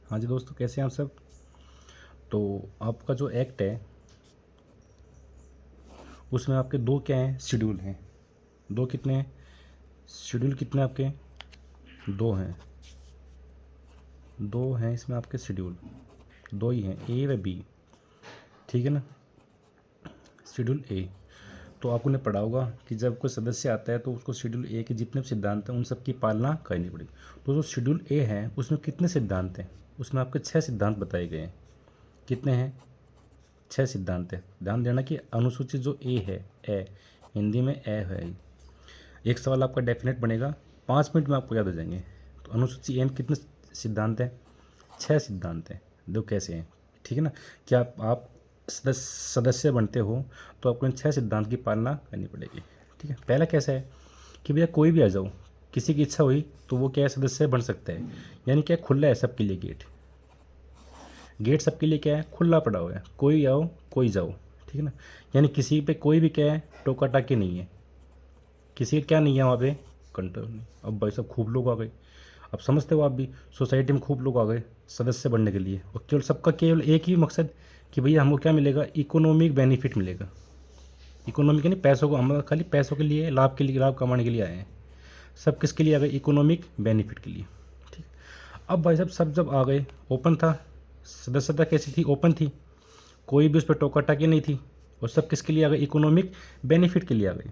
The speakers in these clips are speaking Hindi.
हाँ जी दोस्तों, कैसे हैं आप सब। तो आपका जो एक्ट है उसमें आपके दो क्या हैं, शेड्यूल हैं। दो कितने हैं, शेड्यूल कितने आपके, दो हैं। दो हैं इसमें आपके शेड्यूल, दो ही हैं, ए व बी। ठीक है ना। शेड्यूल ए तो आपको ने पढ़ा होगा कि जब कोई सदस्य आता है तो उसको शेड्यूल ए के जितने भी सिद्धांत हैं उन सब की पालना करनी पड़ेगी। तो जो शेड्यूल ए है उसमें कितने सिद्धांत हैं, उसमें आपके 6 सिद्धांत बताए गए हैं। कितने हैं, 6 सिद्धांत है। ध्यान देना कि अनुसूची जो ए है, ए हिंदी में ए है। एक सवाल आपका डेफिनेट बनेगा, 5 मिनट में आपको याद हो जाएंगे। तो अनुसूची ए में कितने सिद्धांत हैं, 6 सिद्धांत हैं। दो कैसे हैं, ठीक है ना। कि आप सदस्य बनते हो तो आपको इन 6 सिद्धांत की पालना करनी पड़ेगी। ठीक है। पहला कैसा है कि भैया कोई भी आ जाओ, किसी की इच्छा हुई तो वो क्या है, सदस्य बन सकता है। यानी क्या, खुला है सबके लिए गेट। गेट सबके लिए क्या है, खुला पड़ा हुआ है, कोई आओ कोई जाओ। ठीक है ना। यानी किसी पे कोई भी क्या है, टोका टाकी नहीं है, किसी का क्या नहीं है वहाँ पे, कंट्रोल नहीं। अब भाई साहब खूब लोग आ गए, अब समझते हो आप भी, सोसाइटी में खूब लोग आ गए सदस्य बनने के लिए, और केवल सबका केवल एक ही मकसद कि भैया हमको क्या मिलेगा, इकोनॉमिक बेनिफिट मिलेगा। इकोनॉमिक यानी पैसों को, हम खाली पैसों के लिए, लाभ के लिए, लाभ कमाने के लिए आए हैं। सब किसके लिए आ गए, इकोनॉमिक बेनिफिट के लिए। ठीक। अब भाई साहब सब जब आ गए, ओपन था, सदस्यता कैसी थी, ओपन थी, कोई भी उस पर टोका टाकी नहीं थी, और सब किसके लिए आ गए, इकोनॉमिक बेनिफिट के लिए आ गए।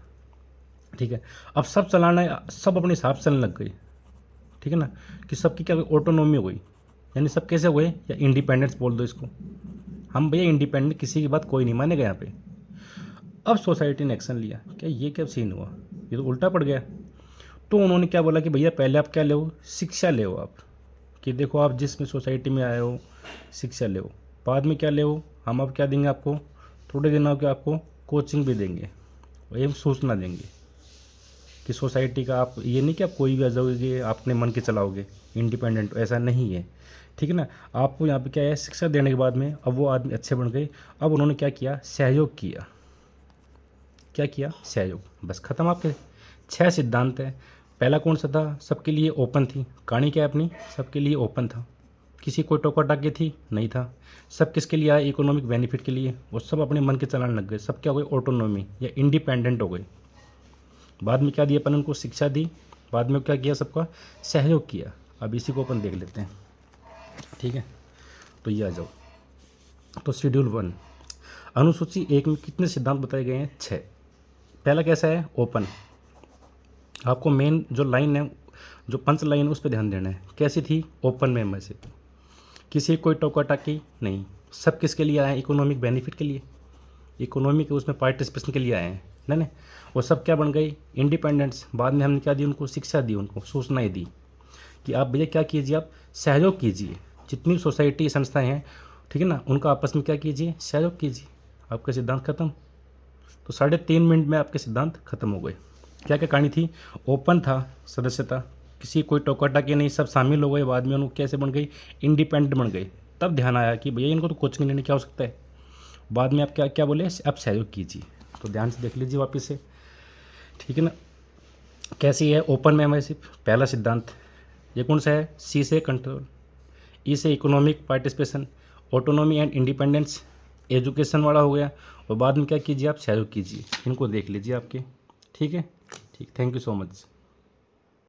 ठीक है। अब सब चलाना है, सब अपने हिसाब से चलने लग गए। ठीक है ना। कि सबकी क्या ऑटोनॉमी हो गई, यानी सब कैसे हुए, या इंडिपेंडेंस बोल दो इसको। हम भैया इंडिपेंडेंट, किसी की बात कोई नहीं मानेगा यहाँ पे। अब सोसाइटी ने एक्शन लिया, क्या ये क्या सीन हुआ, ये तो उल्टा पड़ गया। तो उन्होंने क्या बोला कि भैया पहले आप क्या ले, शिक्षा ले आप, कि देखो आप जिस में सोसाइटी में आए हो शिक्षा ले। बाद में क्या ले, हम अब क्या देंगे आपको, थोड़े दिनों के आपको कोचिंग भी देंगे, एवं सूचना देंगे कि सोसाइटी का आप, ये नहीं कि आप कोई भी आ जाओगे अपने मन के चलाओगे, इंडिपेंडेंट, ऐसा नहीं है। ठीक है ना। आपको यहाँ पे क्या है, शिक्षा देने के बाद में अब वो आदमी अच्छे बन गए। अब उन्होंने क्या किया, सहयोग किया। क्या किया, सहयोग, बस खत्म। आपके 6 सिद्धांत है। पहला कौन सा था, सबके लिए ओपन थी कहानी, क्या है अपनी, सबके लिए ओपन था, किसी कोई टोका टाकी थी नहीं था। सब किसके लिए आए, इकोनॉमिक बेनिफिट के लिए, और सब अपने मन के चलाने लग गए। सब क्या हो गए, ऑटोनॉमी या इंडिपेंडेंट हो गए। बाद में क्या दिया अपन उनको, शिक्षा दी। बाद में क्या किया, सबका सहयोग किया। अब इसी को अपन देख लेते हैं। ठीक है। तो ये आ जाओ। तो शेड्यूल 1, अनुसूची 1 में कितने सिद्धांत बताए गए हैं, 6। पहला कैसा है, ओपन। आपको मेन जो लाइन है, जो पंच लाइन है, उस पर ध्यान देना है। कैसी थी, ओपन मेंबरशिप, किसी कोई टोका टाकी नहीं। सब किसके लिए आए हैं, इकोनॉमिक बेनिफिट के लिए, इकोनॉमिक उसमें पार्टिसिपेशन के लिए आए हैं ना। वो सब क्या बन गई, इंडिपेंडेंट्स। बाद में हमने क्या दी उनको, शिक्षा दी, उनको सूचनाएं दी कि आप भैया क्या कीजिए, आप सहयोग कीजिए, जितनी सोसाइटी संस्थाएं हैं, ठीक है ना, उनका आपस में क्या कीजिए, सहयोग कीजिए। आपका सिद्धांत खत्म। तो 3.5 मिनट में आपके सिद्धांत खत्म हो गए। क्या क्या कहानी थी, ओपन था सदस्यता, किसी कोई टोका टाकी नहीं, सब शामिल हो गए। बाद में उनको कैसे बन गई, इंडिपेंडेंट बन गए। तब ध्यान आया कि भैया इनको तो कोचिंग लेने क्या हो सकता है। बाद में आप क्या क्या बोले, आप सहयोग कीजिए। तो ध्यान से देख लीजिए वापस से। ठीक है ना। कैसी है, ओपन मेंबरशिप, पहला सिद्धांत। ये कौन सा है, सी से कंट्रोल, ई से economic participation, autonomy and independence, education वाला हो गया। और बाद में क्या कीजिए, आप सहयोग कीजिए। इनको देख लीजिए आपके। ठीक है। ठीक, थैंक यू सो मच।